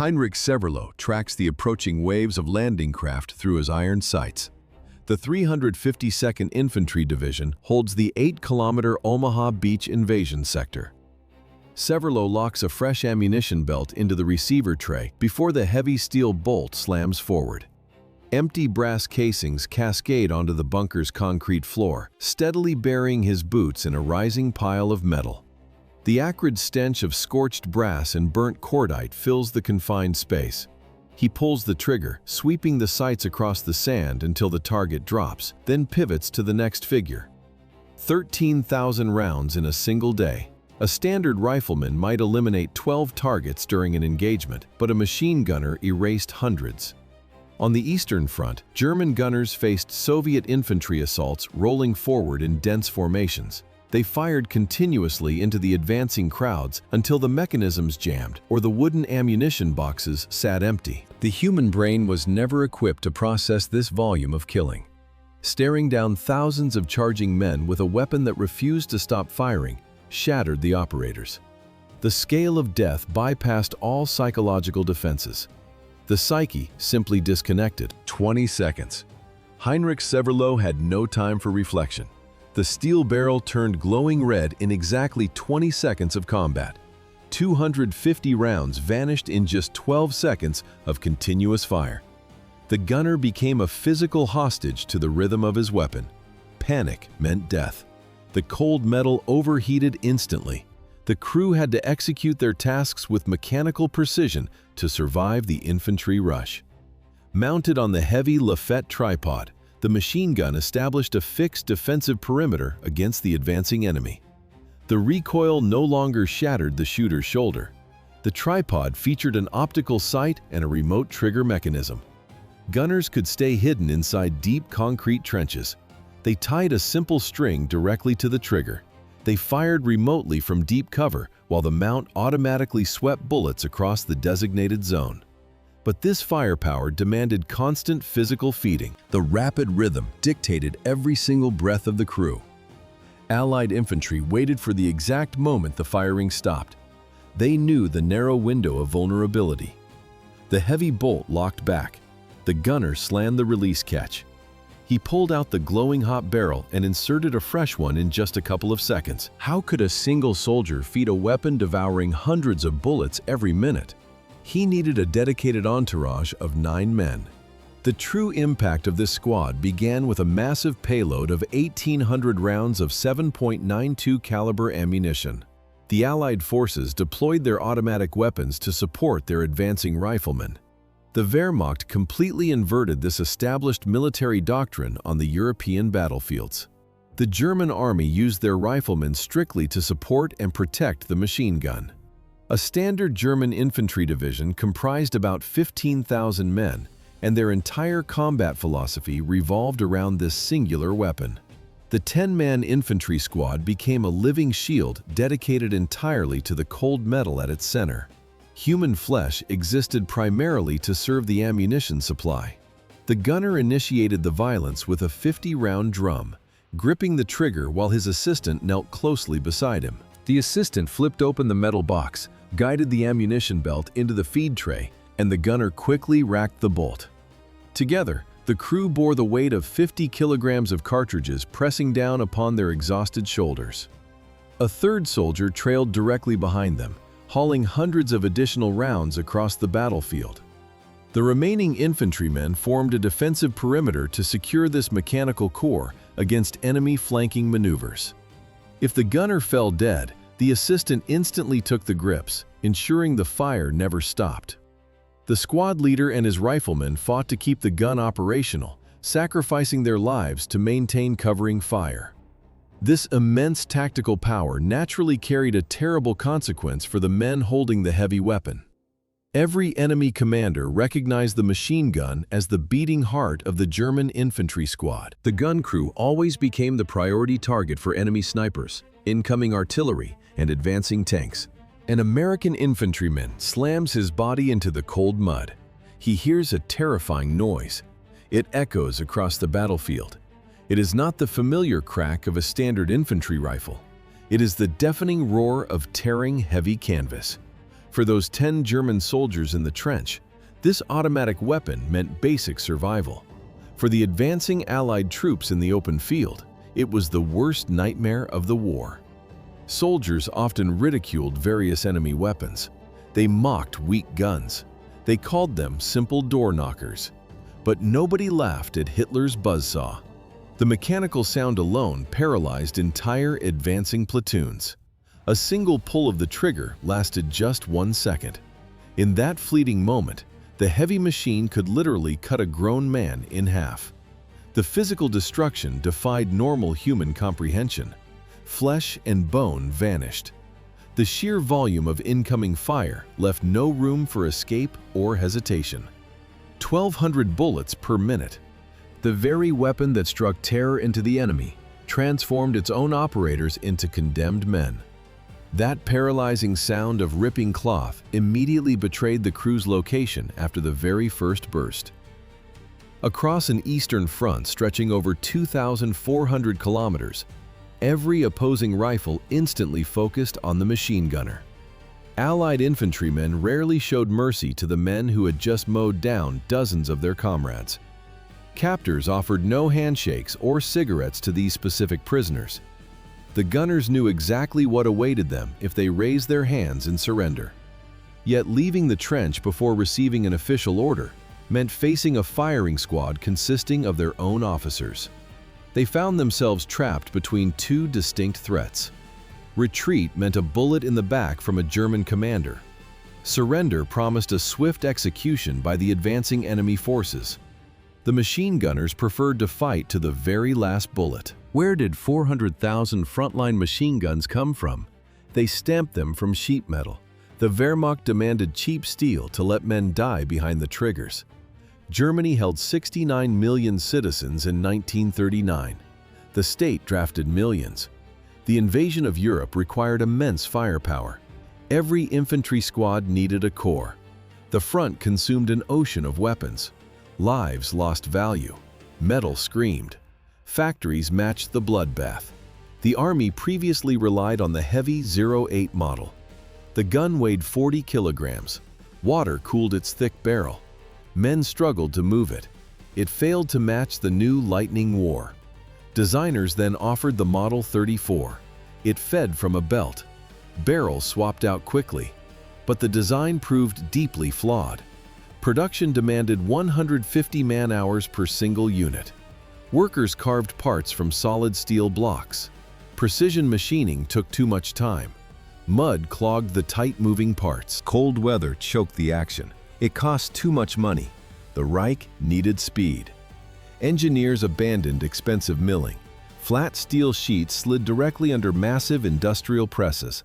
Heinrich Severloh tracks the approaching waves of landing craft through his iron sights. The 352nd Infantry Division holds the 8-kilometer Omaha Beach invasion sector. Severloh locks a fresh ammunition belt into the receiver tray before the heavy steel bolt slams forward. Empty brass casings cascade onto the bunker's concrete floor, steadily burying his boots in a rising pile of metal. The acrid stench of scorched brass and burnt cordite fills the confined space. He pulls the trigger, sweeping the sights across the sand until the target drops, then pivots to the next figure. 13,000 rounds in a single day. A standard rifleman might eliminate 12 targets during an engagement, but a machine gunner erased hundreds. On the Eastern Front, German gunners faced Soviet infantry assaults rolling forward in dense formations. They fired continuously into the advancing crowds until the mechanisms jammed or the wooden ammunition boxes sat empty. The human brain was never equipped to process this volume of killing. Staring down thousands of charging men with a weapon that refused to stop firing shattered the operators. The scale of death bypassed all psychological defenses. The psyche simply disconnected. 20 seconds. Heinrich Severloh had no time for reflection. The steel barrel turned glowing red in exactly 20 seconds of combat. 250 rounds vanished in just 12 seconds of continuous fire. The gunner became a physical hostage to the rhythm of his weapon. Panic meant death. The cold metal overheated instantly. The crew had to execute their tasks with mechanical precision to survive the infantry rush. Mounted on the heavy Lafette tripod, the machine gun established a fixed defensive perimeter against the advancing enemy. The recoil no longer shattered the shooter's shoulder. The tripod featured an optical sight and a remote trigger mechanism. Gunners could stay hidden inside deep concrete trenches. They tied a simple string directly to the trigger. They fired remotely from deep cover while the mount automatically swept bullets across the designated zone. But this firepower demanded constant physical feeding. The rapid rhythm dictated every single breath of the crew. Allied infantry waited for the exact moment the firing stopped. They knew the narrow window of vulnerability. The heavy bolt locked back. The gunner slammed the release catch. He pulled out the glowing hot barrel and inserted a fresh one in just a couple of seconds. How could a single soldier feed a weapon devouring hundreds of bullets every minute? He needed a dedicated entourage of 9 men. The true impact of this squad began with a massive payload of 1,800 rounds of 7.92 caliber ammunition. The Allied forces deployed their automatic weapons to support their advancing riflemen. The Wehrmacht completely inverted this established military doctrine on the European battlefields. The German army used their riflemen strictly to support and protect the machine gun. A standard German infantry division comprised about 15,000 men, and their entire combat philosophy revolved around this singular weapon. The 10-man infantry squad became a living shield dedicated entirely to the cold metal at its center. Human flesh existed primarily to serve the ammunition supply. The gunner initiated the violence with a 50-round drum, gripping the trigger while his assistant knelt closely beside him. The assistant flipped open the metal box, guided the ammunition belt into the feed tray, and the gunner quickly racked the bolt. Together, the crew bore the weight of 50 kilograms of cartridges pressing down upon their exhausted shoulders. A third soldier trailed directly behind them, hauling hundreds of additional rounds across the battlefield. The remaining infantrymen formed a defensive perimeter to secure this mechanical core against enemy flanking maneuvers. If the gunner fell dead, the assistant instantly took the grips, ensuring the fire never stopped. The squad leader and his riflemen fought to keep the gun operational, sacrificing their lives to maintain covering fire. This immense tactical power naturally carried a terrible consequence for the men holding the heavy weapon. Every enemy commander recognized the machine gun as the beating heart of the German infantry squad. The gun crew always became the priority target for enemy snipers, incoming artillery, and advancing tanks. An American infantryman slams his body into the cold mud. He hears a terrifying noise. It echoes across the battlefield. It is not the familiar crack of a standard infantry rifle. It is the deafening roar of tearing heavy canvas. For those 10 German soldiers in the trench, this automatic weapon meant basic survival. For the advancing Allied troops in the open field, it was the worst nightmare of the war. Soldiers often ridiculed various enemy weapons. They mocked weak guns. They called them simple door knockers. But nobody laughed at Hitler's buzzsaw. The mechanical sound alone paralyzed entire advancing platoons. A single pull of the trigger lasted just 1 second. In that fleeting moment, the heavy machine could literally cut a grown man in half. The physical destruction defied normal human comprehension. Flesh and bone vanished. The sheer volume of incoming fire left no room for escape or hesitation. 1,200 bullets per minute. The very weapon that struck terror into the enemy transformed its own operators into condemned men. That paralyzing sound of ripping cloth immediately betrayed the crew's location after the very first burst. Across an eastern front stretching over 2,400 kilometers, every opposing rifle instantly focused on the machine gunner. Allied infantrymen rarely showed mercy to the men who had just mowed down dozens of their comrades. Captors offered no handshakes or cigarettes to these specific prisoners. The gunners knew exactly what awaited them if they raised their hands in surrender. Yet leaving the trench before receiving an official order meant facing a firing squad consisting of their own officers. They found themselves trapped between two distinct threats. Retreat meant a bullet in the back from a German commander. Surrender promised a swift execution by the advancing enemy forces. The machine gunners preferred to fight to the very last bullet. Where did 400,000 frontline machine guns come from? They stamped them from sheet metal. The Wehrmacht demanded cheap steel to let men die behind the triggers. Germany held 69 million citizens in 1939. The state drafted millions. The invasion of Europe required immense firepower. Every infantry squad needed a corps. The front consumed an ocean of weapons. Lives lost value. Metal screamed. Factories matched the bloodbath. The army previously relied on the heavy 08 model. The gun weighed 40 kilograms. Water cooled its thick barrel. Men struggled to move it. It failed to match the new Lightning war. Designers then offered the Model 34. It fed from a belt. Barrels swapped out quickly. But the design proved deeply flawed. Production demanded 150 man-hours per single unit. Workers carved parts from solid steel blocks. Precision machining took too much time. Mud clogged the tight-moving parts. Cold weather choked the action. It cost too much money. The Reich needed speed. Engineers abandoned expensive milling. Flat steel sheets slid directly under massive industrial presses.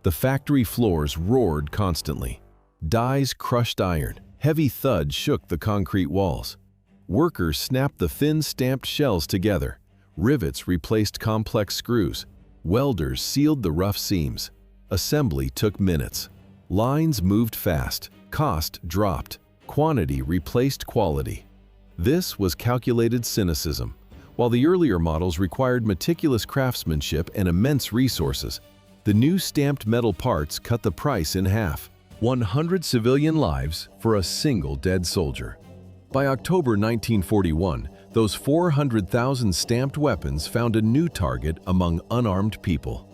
The factory floors roared constantly. Dies crushed iron. Heavy thuds shook the concrete walls. Workers snapped the thin stamped shells together. Rivets replaced complex screws. Welders sealed the rough seams. Assembly took minutes. Lines moved fast. Cost dropped. Quantity replaced quality. This was calculated cynicism. While the earlier models required meticulous craftsmanship and immense resources, the new stamped metal parts cut the price in half. 100 civilian lives for a single dead soldier. By October 1941, those 400,000 stamped weapons found a new target among unarmed people.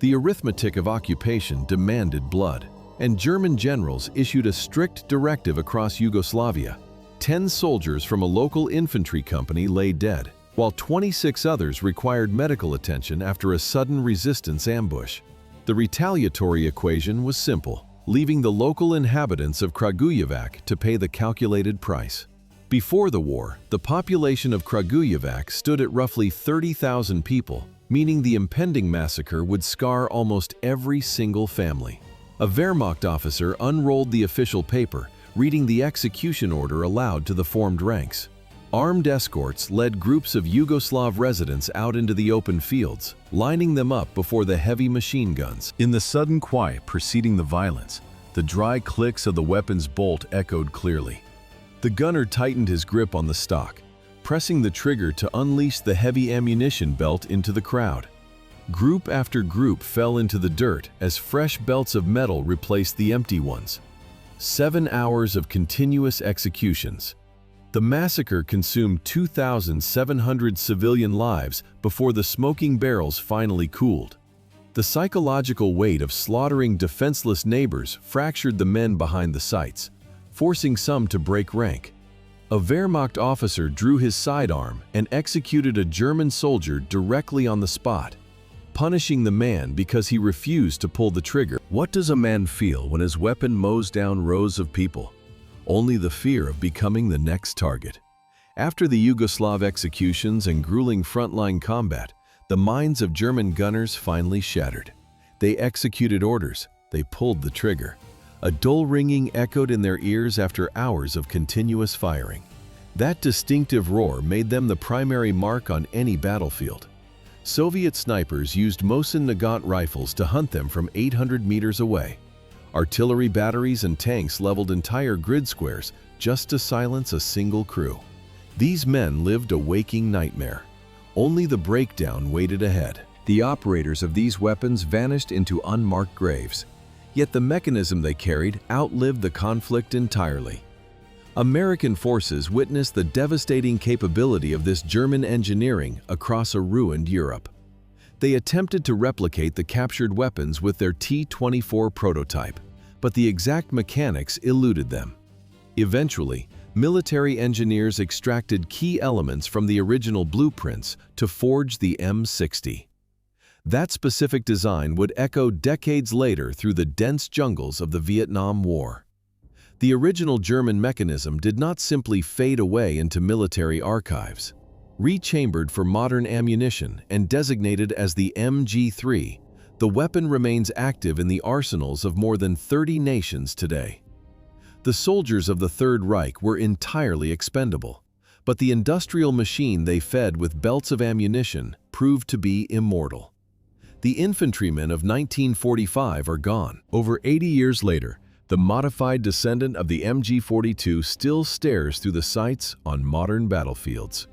The arithmetic of occupation demanded blood, and German generals issued a strict directive across Yugoslavia. 10 soldiers from a local infantry company lay dead, while 26 others required medical attention after a sudden resistance ambush. The retaliatory equation was simple, leaving the local inhabitants of Kragujevac to pay the calculated price. Before the war, the population of Kragujevac stood at roughly 30,000 people, meaning the impending massacre would scar almost every single family. A Wehrmacht officer unrolled the official paper, reading the execution order aloud to the formed ranks. Armed escorts led groups of Yugoslav residents out into the open fields, lining them up before the heavy machine guns. In the sudden quiet preceding the violence, the dry clicks of the weapon's bolt echoed clearly. The gunner tightened his grip on the stock, pressing the trigger to unleash the heavy ammunition belt into the crowd. Group after group fell into the dirt as fresh belts of metal replaced the empty ones. 7 hours of continuous executions. The massacre consumed 2,700 civilian lives before the smoking barrels finally cooled. The psychological weight of slaughtering defenseless neighbors fractured the men behind the sights, forcing some to break rank. A Wehrmacht officer drew his sidearm and executed a German soldier directly on the spot, punishing the man because he refused to pull the trigger. What does a man feel when his weapon mows down rows of people? Only the fear of becoming the next target. After the Yugoslav executions and grueling frontline combat, the minds of German gunners finally shattered. They executed orders, they pulled the trigger. A dull ringing echoed in their ears after hours of continuous firing. That distinctive roar made them the primary mark on any battlefield. Soviet snipers used Mosin Nagant rifles to hunt them from 800 meters away. Artillery batteries and tanks leveled entire grid squares just to silence a single crew. These men lived a waking nightmare. Only the breakdown waited ahead. The operators of these weapons vanished into unmarked graves. Yet the mechanism they carried outlived the conflict entirely. American forces witnessed the devastating capability of this German engineering across a ruined Europe. They attempted to replicate the captured weapons with their T-24 prototype, but the exact mechanics eluded them. Eventually, military engineers extracted key elements from the original blueprints to forge the M60. That specific design would echo decades later through the dense jungles of the Vietnam War. The original German mechanism did not simply fade away into military archives. Rechambered for modern ammunition and designated as the MG3, the weapon remains active in the arsenals of more than 30 nations today. The soldiers of the Third Reich were entirely expendable, but the industrial machine they fed with belts of ammunition proved to be immortal. The infantrymen of 1945 are gone. Over 80 years later, the modified descendant of the MG42 still stares through the sights on modern battlefields.